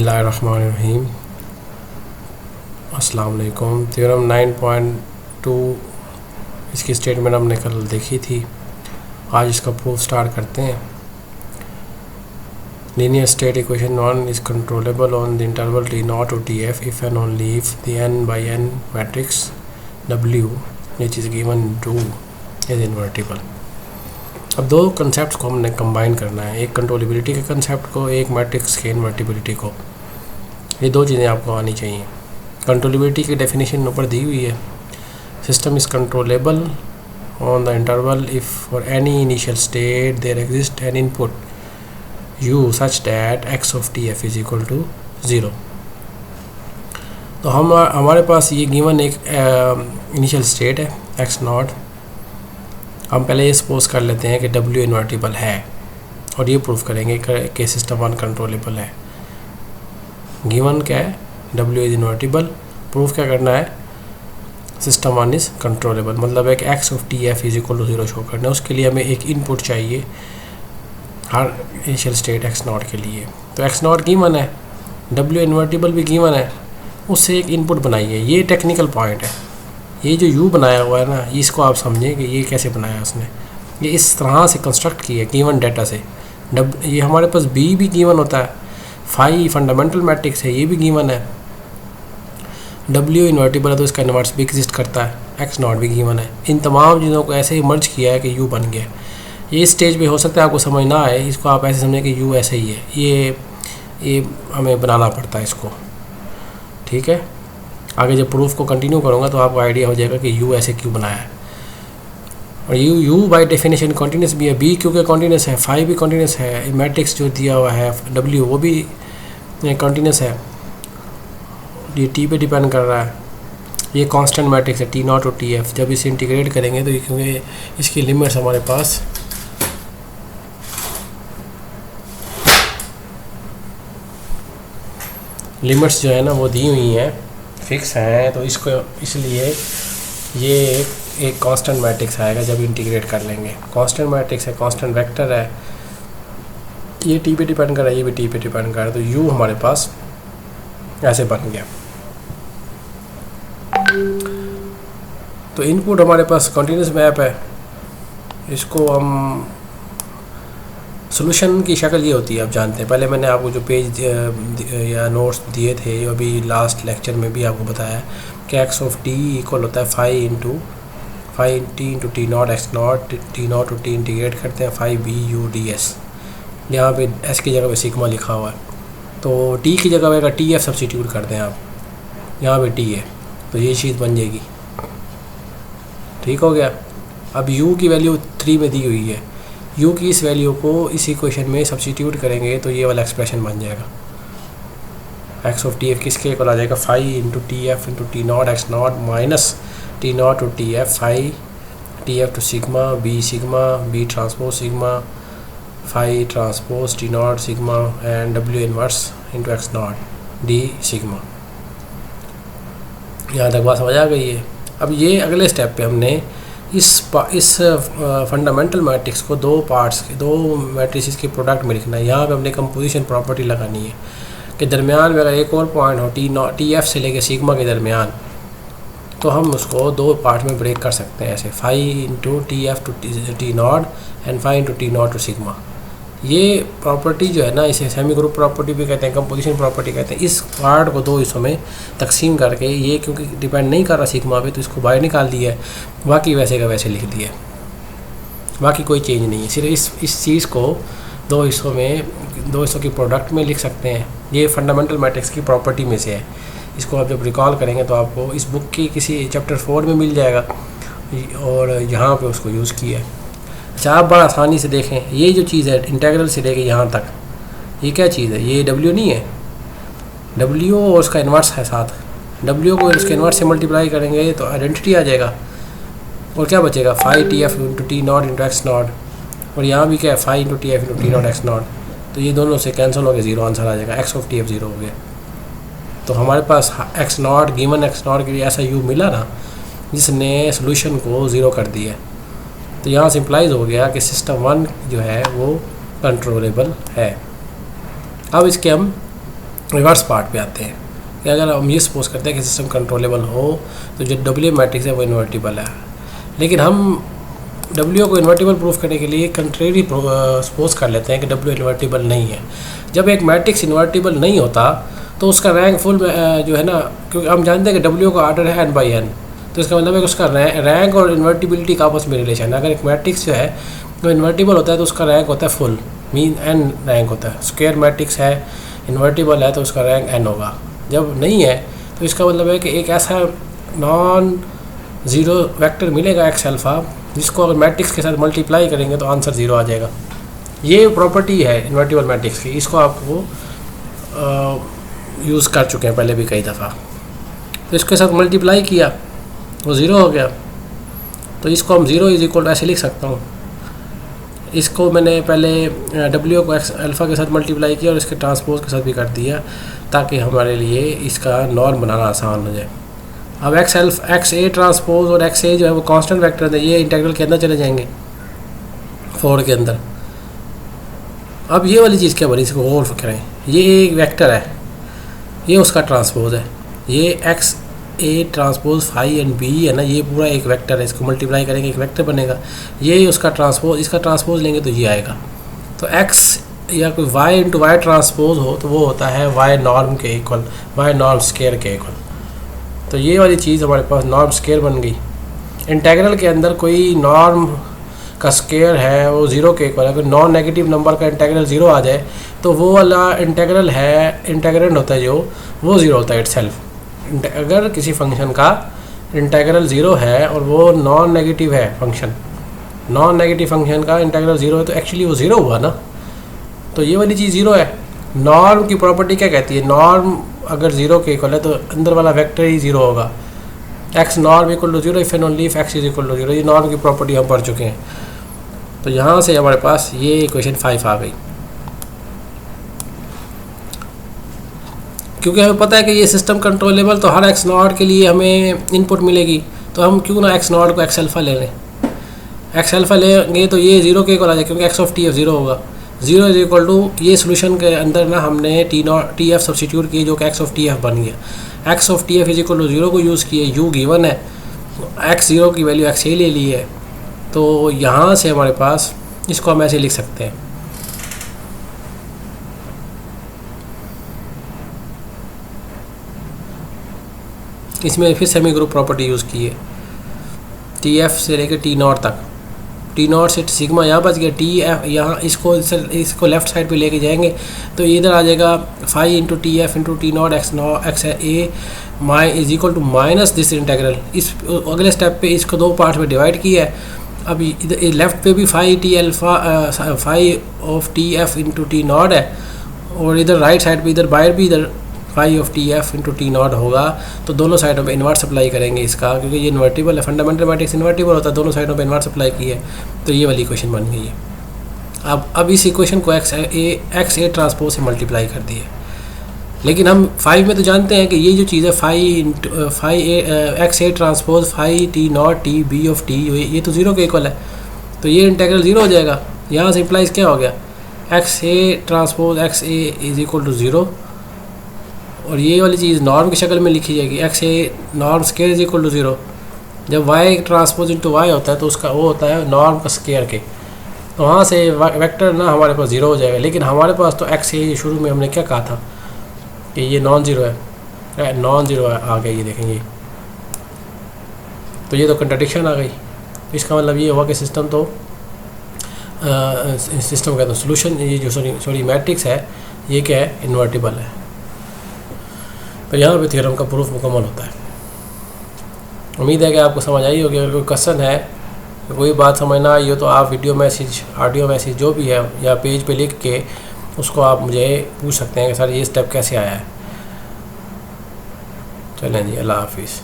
बिस्मिल्लाहिर्रहमानिर्रहीम। अस्सलाम वालेकुम। थ्योरम 9.2 इसकी स्टेटमेंट हमने कल देखी थी, आज इसका प्रूफ स्टार्ट करते हैं। Linear state equation 1 is controllable on the interval t not to tf if and only if the n by n matrix w which is given to is invertible। अब दो कंसेप्ट को हमने combine करना है, एक controllability के concept को, एक मैट्रिक्स के इन्वर्टिबिलिटी को। ये दो चीज़ें आपको आनी चाहिए। कंट्रोलेबिलिटी की डेफिनेशन ऊपर दी हुई है, system is controllable on the interval if for any initial state there exist an input u such that x of tf is equal to 0। तो हमारे पास ये गिवन एक इनिशियल स्टेट है x नॉट। हम पहले ये सपोज कर लेते हैं कि w इन्वर्टिबल है और ये प्रूफ करेंगे कि सिस्टम वन कंट्रोलेबल है। गिवन क्या है, w इज़ इन्वर्टिबल। प्रूफ क्या करना है, सिस्टम वन इज़ कंट्रोलेबल, मतलब एक x of tf is equal to 0 show करना है। उसके लिए हमें एक इनपुट चाहिए हर इनिशियल स्टेट x नॉट के लिए। तो x नॉट गिवन है, w इन्वर्टिबल भी गिवन है, उससे एक इनपुट बनाइए। ये टेक्निकल पॉइंट है। ये जो u बनाया हुआ है ना, इसको आप समझें कि ये कैसे बनाया उसने। ये इस तरह से कंस्ट्रक्ट किया गिवन डाटा से। ये हमारे पास b भी गिवन होता है, फाई फंडामेंटल मैट्रिक्स है, ये भी गिवन है। w इन्वर्टिबल है तो इसका इन्वर्स भी एग्जिस्ट करता है, x नॉट भी गिवन है। इन तमाम चीज़ों को ऐसे ही मर्ज किया है कि u बन गया। ये स्टेज पे हो सकता है आपको समझ ना आए, इसको आप ऐसे समझें कि u ऐसे ही है। ये हमें बनाना पड़ता है इसको, ठीक है। आगे जब प्रूफ को कंटिन्यू करूँगा तो आपको आइडिया हो जाएगा कि u ऐसे क्यों बनाया है। और u बाय डेफिनेशन कॉन्टीन्यूस भी है, b क्योंकि कॉन्टीन्यूस है, फाई भी कॉन्टीन्यूस है, मैट्रिक्स जो दिया हुआ है w वो भी कॉन्टीन्यूस है, ये t पे डिपेंड कर रहा है। ये कांस्टेंट मैट्रिक्स है t नॉट और tf। जब इसे इंटीग्रेट करेंगे तो क्योंकि इसकी लिमिट्स हमारे पास लिमिट्स जो है ना वो दी हुई हैं, फिक्स हैं, तो इसको इसलिए ये एक कांस्टेंट मैट्रिक्स आएगा जब इंटीग्रेट कर लेंगे। कांस्टेंट मैट्रिक्स है, कांस्टेंट वेक्टर है, ये t पे डिपेंड कर रहा है, ये भी t पे डिपेंड कर रहा है। तो u हमारे पास ऐसे बन गया। तो इनपुट हमारे पास कंटिन्यूस मैप है, इसको हम सोल्यूशन की शक्ल ये होती है, आप जानते हैं। पहले मैंने आपको जो पेज या नोट्स दिए थे, अभी लास्ट लेक्चर में भी आपको बताया कि x ऑफ t इक्वल होता है phi into t not x not, t not to t integrate करते हैं फाई b u ds। यहाँ पे s की जगह पे सिग्मा लिखा हुआ है, तो t की जगह पे अगर tf सब्स्टिट्यूट करते हैं आप, यहाँ पे t है तो ये चीज़ बन जाएगी, ठीक हो गया। अब u की वैल्यू 3 में दी हुई है, u की इस वैल्यू को इस इक्वेशन में सब्स्टिट्यूट करेंगे तो ये वाला एक्सप्रेशन बन जाएगा। x ऑफ tf किसके इक्वल आ जाएगा, phi into tf into t not x not minus t not to tf phi tf to sigma b transpose sigma phi transpose t not sigma and w inverse into x not d sigma. यहाँ तक बात समझ आ गई है। अब ये अगले step पे हमने इस फंडामेंटल मैट्रिक्स को दो पार्ट्स के, दो मैट्रिसेस के प्रोडक्ट में लिखना है। यहाँ पे हमने कंपोजिशन प्रॉपर्टी लगानी है कि दरमियान में अगर एक और पॉइंट हो tf से लेके सिग्मा के दरमियान, तो हम उसको दो पार्ट में ब्रेक कर सकते हैं ऐसे, phi into tf to t not and phi into t not to sigma. ये प्रॉपर्टी जो है ना, इसे सेमी ग्रुप प्रॉपर्टी भी कहते हैं, कंपोजिशन प्रॉपर्टी कहते हैं। इस पार्ट को दो हिस्सों में तकसीम करके, ये क्योंकि डिपेंड नहीं कर रहा सिग्मा पे तो इसको बाहर निकाल दिया है, बाकी वैसे का वैसे लिख दिया है, बाकी कोई चेंज नहीं है। सिर्फ इस चीज़ को दो हिस्सों की प्रोडक्ट में लिख सकते हैं। ये फंडामेंटल मैट्रिक्स की प्रॉपर्टी में से है। इसको आप जब रिकॉल करेंगे तो आपको इस बुक की किसी चैप्टर 4 में मिल जाएगा और यहाँ पे उसको यूज़ किया है। अच्छा, आप बड़ा आसानी से देखें, ये जो चीज़ है इंटीग्रल से लेके यहाँ तक, ये क्या चीज़ है, ये w नहीं है, w और उसका इन्वर्स है साथ। w को उसके इन्वर्स से मल्टीप्लाई करेंगे तो आइडेंटिटी आ जाएगा, और क्या बचेगा, phi tf into t naught into x naught, और यहाँ भी क्या है, phi into tf into t not x naught. तो ये दोनों से कैंसिल हो गया, 0 आंसर आ जाएगा, x ऑफ tf 0 हो गया। तो हमारे पास x not given x not के लिए ऐसा u मिला ना जिसने सोल्यूशन को 0 कर दिया। तो यहाँ से इम्प्लाइज हो गया कि सिस्टम वन जो है वो कंट्रोलेबल है। अब इसके हम रिवर्स पार्ट पे आते हैं कि अगर हम ये सपोज करते हैं कि सिस्टम कंट्रोलेबल हो तो जो डब्ल्यू मैट्रिक्स है वो इन्वर्टिबल है, लेकिन हम डब्ल्यू को इन्वर्टिबल प्रूफ करने के लिए कंट्रेरी सपोज कर लेते हैं कि डब्ल्यू इन्वर्टिबल नहीं है। जब एक मैट्रिक्स इन्वर्टिबल नहीं होता तो उसका रैंक फुल जो है ना, क्योंकि हम जानते हैं कि डब्ल्यू का ऑर्डर है n/n, तो इसका मतलब है कि उसका रैंक और इन्वर्टिबिलिटी का आपस में रिलेशन है। अगर एक मैट्रिक्स जो है वो इन्वर्टिबल होता है तो उसका रैंक होता है फुल, मीन n रैंक होता है। स्क्वायर मैट्रिक्स है, इन्वर्टिबल है तो उसका रैंक n होगा। जब नहीं है तो इसका मतलब है कि एक ऐसा नॉन ज़ीरो वेक्टर मिलेगा एक्स अल्फ़ा जिसको अगर मैट्रिक्स के साथ मल्टीप्लाई करेंगे तो आंसर 0 आ जाएगा। ये प्रॉपर्टी है इन्वर्टिबल मैट्रिक्स की, इसको आपको यूज़ कर चुके हैं पहले भी कई दफ़ा। तो इसके साथ मल्टीप्लाई किया वो 0 हो गया, तो इसको हम 0 = ऐसे लिख सकता हूँ। इसको मैंने पहले डब्ल्यू को एक्स अल्फ़ा के साथ मल्टीप्लाई किया और इसके ट्रांसपोज के साथ भी कर दिया ताकि हमारे लिए इसका नॉर्म बनाना आसान हो जाए। अब एक्स ए ट्रांसपोज और एक्स ए जो है वो कांस्टेंट वेक्टर है, ये इंटीग्रल के अंदर चले जाएंगे 4 के अंदर। अब ये वाली चीज़ क्या बनी, इसको और करें, ये एक वेक्टर है, ये उसका ट्रांसपोज है, ये X A transpose phi and B है ना, ये पूरा एक वेक्टर है, इसको मल्टीप्लाई करेंगे एक वेक्टर बनेगा। ये उसका ट्रांसपोज, इसका ट्रांसपोज लेंगे तो ये आएगा। तो एक्स या कोई वाई इंटू वाई ट्रांसपोज हो तो वो होता है वाई नॉर्म के इक्वल, वाई नॉर्म स्केयर के इक्वल। तो ये वाली चीज़ हमारे पास नॉर्म स्केयर बन गई। इंटीग्रल के अंदर कोई नॉर्म का स्केयर है वो 0 के इक्वल है। अगर नॉन नेगेटिव नंबर का इंटीग्रल 0 आ जाए तो वो वाला इंटीग्रल है, इंटीग्रेंड होता है जो, वो 0 होता है इटसेल्फ। अगर किसी फंक्शन का इंटीग्रल 0 है और वो नॉन नेगेटिव है फंक्शन, नॉन नेगेटिव फंक्शन का इंटीग्रल 0 है तो एक्चुअली वो 0 हुआ ना। तो ये वाली चीज़ 0 है। नॉर्म की प्रॉपर्टी क्या कहती है, नॉर्म अगर 0 के इक्वल है तो अंदर वाला वेक्टर ही 0 होगा। X norm = 0 if and only if x = 0। ये नॉर्म की प्रॉपर्टी हम पढ़ चुके हैं। तो यहाँ से हमारे पास ये इक्वेशन 5 आ गई। क्योंकि हमें पता है कि ये सिस्टम कंट्रोलेबल, तो हर एक्स नॉट के लिए हमें इनपुट मिलेगी, तो हम क्यों ना एक्स नॉट को एक्स अल्फ़ा ले लें। एक्स अल्फ़ा लेंगे तो ये 0 के इक्वल आ जाए क्योंकि एक्स ऑफ टी एफ 0 होगा। 0 = ये सोल्यूशन के अंदर ना हमने टी एफ सब्सटीट्यूट किए जो कि एक्स ऑफ टी एफ बन गया। एक्स ऑफ टी एफ = 0 को यूज़ किए, यू गिवन है, एक्स 0 की वैल्यू एक्स ए ले ली है। तो यहाँ से हमारे पास इसको हम ऐसे लिख सकते हैं, इसमें फिर सेमी ग्रुप प्रॉपर्टी यूज़ की है, टी एफ से लेकर टी नॉट तक। टी नॉट से सिग्मा यहाँ बच गया, टी एफ यहाँ इसको लेफ्ट साइड पे लेके जाएंगे तो इधर आ जाएगा phi into T F into T naught X A my = minus this integral. इस अगले स्टेप पे इसको 2 पार्ट में डिवाइड किया है। अब इधर लेफ्ट पे भी phi T alpha phi of T F into T naught है और इधर राइट साइड पे इधर बाहर भी इधर phi of T F into T naught होगा। तो दोनों साइडों पे इन्वर्स अप्लाई करेंगे इसका, क्योंकि ये इन्वर्टिबल है, फंडामेंटल मैट्रिक्स इन्वर्टिबल होता है, दोनों साइडों पे इन्वर्स अप्लाई की है। तो ये वाली इक्वेशन बन गई है। अब इस इक्वेशन को एक्स ए ट्रांसपोज से मल्टीप्लाई कर दिए। लेकिन हम 5 में तो जानते हैं कि ये जो चीज़ है phi X A transpose phi T naught T B of T, ये तो 0 के इक्वल है, तो ये इंटीग्रल 0 हो जाएगा। यहाँ से इम्प्लाइज क्या हो गया, एक्स ए ट्रांसपोज एक्स ए = 0 और ये वाली चीज़ नॉर्म की शक्ल में लिखी जाएगी, एक्स ए नॉर्म स्केयर = 0। जब वाई ट्रांसपोज इंटू वाई होता है तो उसका वो होता है नॉर्म का स्केयर के, तो वहाँ से वेक्टर ना हमारे पास 0 हो जाएगा। लेकिन हमारे पास तो एक्स ए शुरू में हमने क्या कहा था कि ये नॉन ज़ीरो है, नॉन ज़ीरो आ गई, ये देखेंगे। तो ये तो कंट्राडिक्शन आ गई। इसका मतलब ये हुआ कि सिस्टम तो सिस्टम का तो सोल्यूशन, ये जो सॉरी मैट्रिक्स है ये क्या है, इन्वर्टिबल है। तो यहाँ पे थ्योरम का प्रूफ मुकम्मल होता है। उम्मीद है कि आपको समझ आई होगी। अगर कोई क्वेश्चन है, कोई बात समझ ना आई हो तो आप वीडियो मैसेज, ऑडियो मैसेज जो भी है या पेज पे लिख के उसको आप मुझे पूछ सकते हैं कि सर ये स्टेप कैसे आया है। चलें जी, अल्लाह हाफिज़।